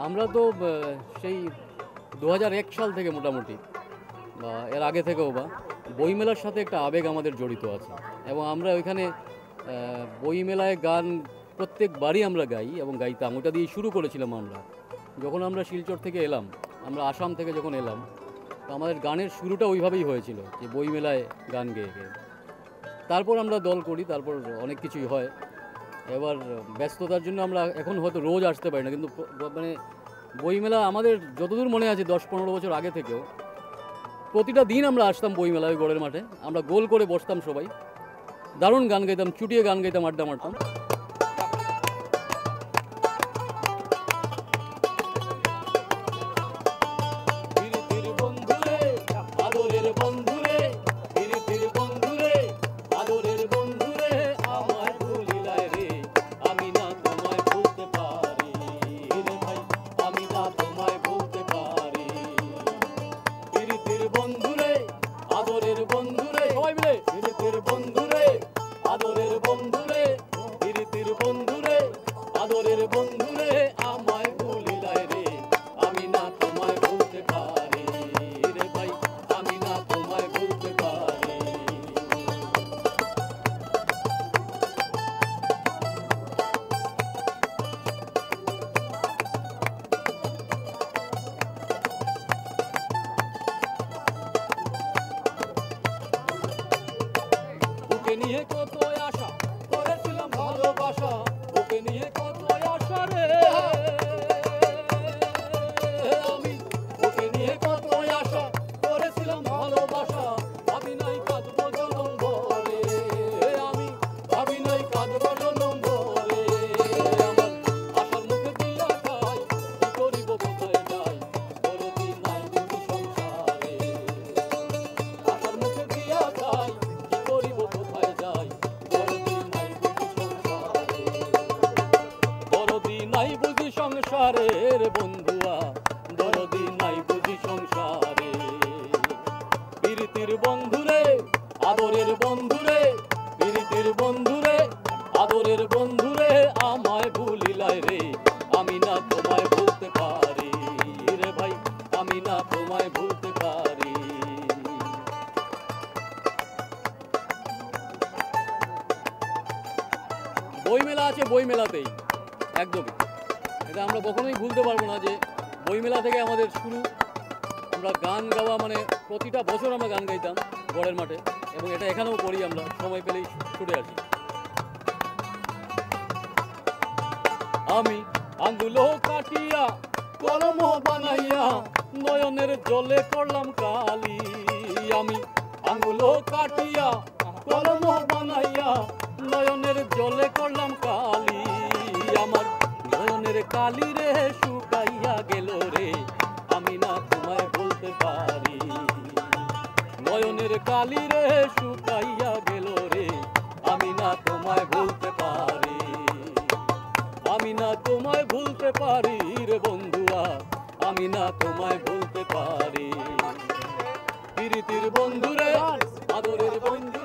আমরা তো সেই 2001 সাল থেকে মোটামুটি বা এর আগে থেকেও বা বইমেলার সাথে একটা আবেগ আমাদের জড়িত আছে এবং আমরা ওইখানে বইমেলায় গান প্রত্যেকবারই আমরা গাই এবং গাইতাম। ওটা দিয়ে শুরু করেছিলাম আমরা যখন আমরা শিলচর থেকে এলাম, আমরা আসাম থেকে যখন এলাম, তো আমাদের গানের শুরুটা ওইভাবেই হয়েছিল যে বইমেলায় গান গেয়ে গেয়ে। তারপর আমরা দল করি, তারপর অনেক কিছুই হয়। এবার ব্যস্ততার জন্য আমরা এখন হয়তো রোজ আসতে পারি না, কিন্তু মানে বইমেলা আমাদের যতদূর মনে আছে 10-15 বছর আগে থেকেও প্রতিটা দিন আমরা আসতাম বইমেলা, ওই গড়ের মাঠে আমরা গোল করে বসতাম, সবাই দারুণ গান গাইতাম, চুটিয়ে গান গাইতাম, আড্ডা মারতাম। নিয়ে কত আশা করেছিলাম ভালোবাসা, ওকে নিয়ে কত আশা রে আমি, ওকে নিয়ে কত আশা করেছিলাম ভালোবাসা, ভাবি নাই কাঁদবো জনম ভরে, আমি ভাবি নাই কাঁদবো জনম ভরে। আমার আশার মুখে দিয়া খাই, কি করিব কোথায় যাই, দরদি নাই বুঝি সংসারে। আশার মুখে দিয়া খাই, কি করিব কোথায় যাই, দরদি নাই বুঝি সংসারে। দরদি নাই বুঝি সংসারের বন্ধুয়া, দরদি নাই বুঝি সংসারে। প্রীতির বন্ধুরে, আদরের বন্ধুরে, প্রীতির বন্ধুরে, আদরের বন্ধুরে, আমায় ভুলিলাই রে, আমি না তোমায় ভুলতে পারি রে ভাই, আমি না তোমায় ভুলতে পারি। বইমেলা আছে বইমেলাতেই, একদমই এটা আমরা কখনোই ভুলতে পারবো না যে বইমেলা থেকে আমাদের শুরু। আমরা গান গাওয়া মানে প্রতিটা বছর আমরা গান গাইতাম গড়ের মাঠে, এবং এটা এখানেও করি, আমরা সময় পেলেই ছুটে আসি। আমি আঙ্গুল কাটিয়া কলম বানাইয়া নয়নের জলে করলাম কালি, আমি আঙ্গুল কাটিয়া কলম বানাইয়া নয়নের জলে করলাম কালি, আমার নয়নের কালি রে শুকাইয়া গেল রে, আমি না তোমায় বলতে পারি। নয়নের কালি রে শুকাইয়া গেল রে, আমি না তোমায় বলতে পারি, আমি না তোমায় ভুলতে পারি রে বন্ধুয়া, আমি না তোমায় ভুলতে পারি। প্রীতির বন্ধুরে, আদরের বন্ধু